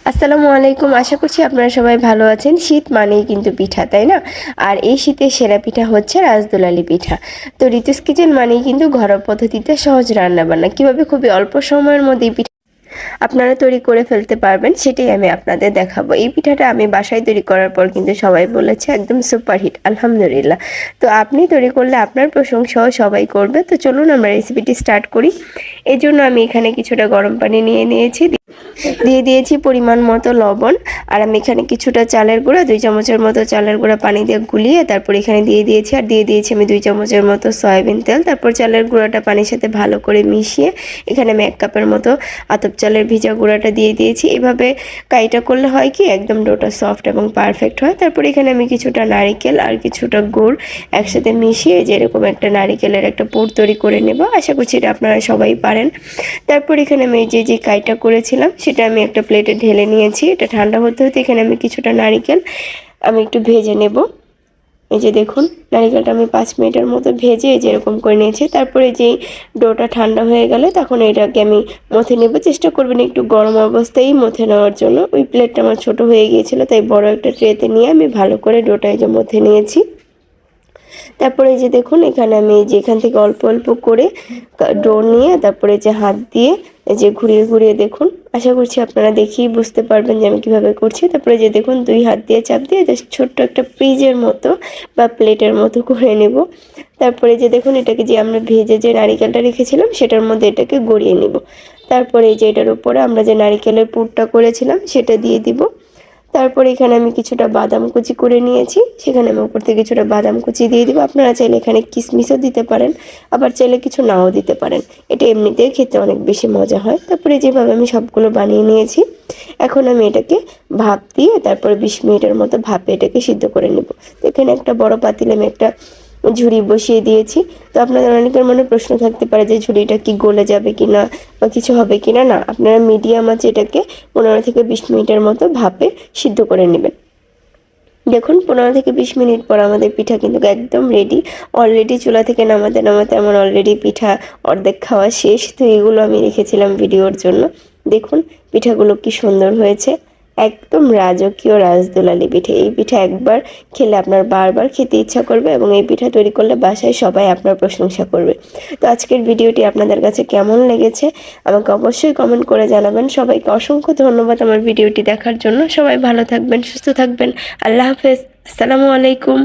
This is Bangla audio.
আসসালামু আলাইকুম। আশা করছি আপনারা সবাই ভালো আছেন। শীত মানেই কিন্তু পিঠা, তাই না? আর এই শীতের সেরা পিঠা হচ্ছে রাজদুলালি পিঠা। তো ঋতুস কিচেন মানেই কিন্তু ঘরোয়া পদ্ধতিতে সহজ রান্নাবান্না। কিভাবে খুবই অল্প সময়ের মধ্যে এই পিঠা আপনারা তৈরি করে ফেলতে পারবেন সেটাই আমি আপনাদের দেখাবো। এই পিঠাটা আমি বাসায় তৈরি করার পর কিন্তু সবাই বলেছে একদম সুপারহিট, আলহামদুলিল্লাহ। তো আপনি তৈরি করলে আপনার প্রশংসাও সবাই করবে। তো চলুন আমরা রেসিপিটি স্টার্ট করি। এই জন্য আমি এখানে কিছুটা গরম পানি নিয়ে নিয়েছি, দিয়ে দিয়েছি পরিমাণ মতো লবণ। আর আমি এখানে কিছুটা চালের গুঁড়া, 2 চামচের মতো চালের গুঁড়া পানি দিয়ে গুলিয়ে তারপর এখানে দিয়ে দিয়েছি। আর দিয়ে দিয়েছি আমি 2 চামচের মতো সয়াবিন তেল। তারপর চালের গুঁড়াটা পানির সাথে ভালো করে মিশিয়ে এখানে আমি 1 কাপের মতো আতপ চালের ভিজা গুঁড়াটা দিয়ে দিয়েছি। এভাবে কাইটা করলে হয় কি একদম ডোটা সফট এবং পারফেক্ট হয়। তারপর এখানে আমি কিছুটা নারিকেল আর কিছুটা গুড় একসাথে মিশিয়ে যেরকম একটা নারিকেলের একটা পুর তৈরি করে নেব। আশা করছি এটা আপনারা সবাই পারেন। তারপর এখানে আমি যে কাইটা করেছিলাম সেটা আমি একটা প্লেটে ঢেলে নিয়েছি। এটা ঠান্ডা হতে হতে এখানে আমি কিছুটা নারিকেল আমি একটু ভেজে নেব। এই যে দেখুন, নারিকেলটা আমি 5 মিনিটের মতো ভেজে যেরকম করে নিয়েছি। তারপরে যেই ডোটা ঠান্ডা হয়ে গেলে তখন এটাকে আমি মথে নেব। চেষ্টা করবেন একটু গরম অবস্থায় মথে নেওয়ার জন্য। ওই প্লেটটা আমার ছোট হয়ে গিয়েছিল, তাই বড় একটা ট্রেতে নিয়ে আমি ভালো করে ডোটা এই যে মথে নিয়েছি। তারপরে যে দেখুন, এখানে আমি যেখান থেকে অল্প অল্প করে ডো নিয়ে তারপরে যে হাত দিয়ে যে ঘুরিয়ে ঘুরিয়ে দেখুন, আশা করছি আপনারা দেখেই বুঝতে পারবেন যে আমি কিভাবে করছি। তারপরে যে দেখুন 2 হাত দিয়ে চাপ দিয়ে জাস্ট ছোট্ট একটা পিজের মতো বা প্লেটের মতো করে নেব। তারপরে যে দেখুন, এটাকে যে আমরা ভেজে যে নারিকেলটা রেখেছিলাম সেটার মধ্যে এটাকে গড়িয়ে নেব। তারপরে যে এটার উপরে আমরা যে নারিকেলের পুরটা করেছিলাম সেটা দিয়ে দিব। তারপর এখানে আমি কিছুটা বাদাম কুচি করে নিয়েছি, সেখানে আমি উপর থেকে কিছুটা বাদাম কুচি দিয়ে দিব। আপনারা চাইলে এখানে কিশমিশও দিতে পারেন, আবার চাইলে কিছু নাও দিতে পারেন। এটা এমনিতেই খেতে অনেক বেশি মজা হয়। তারপরে যেভাবে আমি সবগুলো বানিয়ে নিয়েছি, এখন আমি এটাকে ভাপ দিয়ে তারপরে 20 মিনিটের মতো ভাপে এটাকে সিদ্ধ করে নেব। তো এখানে একটা বড় পাতিলে আমি একটা ঝুড়ি বসিয়ে দিয়েছি। তো আপনাদের অনেকের মনে প্রশ্ন থাকতে পারে যে ঝুড়িটা কি গলে যাবে কিনা বা কিছু হবে কিনা। না, আপনারা মিডিয়াম আঁচে এটাকে 15 থেকে 20 মিনিটের মতো ভাপে সিদ্ধ করে নেবেন। দেখুন 15 থেকে 20 মিনিট পর আমাদের পিঠা কিন্তু একদম রেডি। অলরেডি চুলা থেকে নামাতে নামাতে আমার অলরেডি পিঠা অর্ধেক খাওয়া শেষ। তো এগুলো আমি রেখেছিলাম ভিডিওর জন্য। দেখুন পিঠাগুলো কি সুন্দর হয়েছে, একদম রাজকীয় রাজদুলালি পিঠে। এই পিঠা একবার খেলে আপনার বারবার খেতে ইচ্ছা করবে এবং এই পিঠা তৈরি করলে বাসায় সবাই আপনার প্রশংসা করবে। তো আজকের ভিডিওটি আপনাদের কাছে কেমন লেগেছে আমাকে অবশ্যই কমেন্ট করে জানাবেন। সবাইকে অসংখ্য ধন্যবাদ আমার ভিডিওটি দেখার জন্য। সবাই ভালো থাকবেন, সুস্থ থাকবেন। আল্লাহ হাফেজ। আসসালামু আলাইকুম।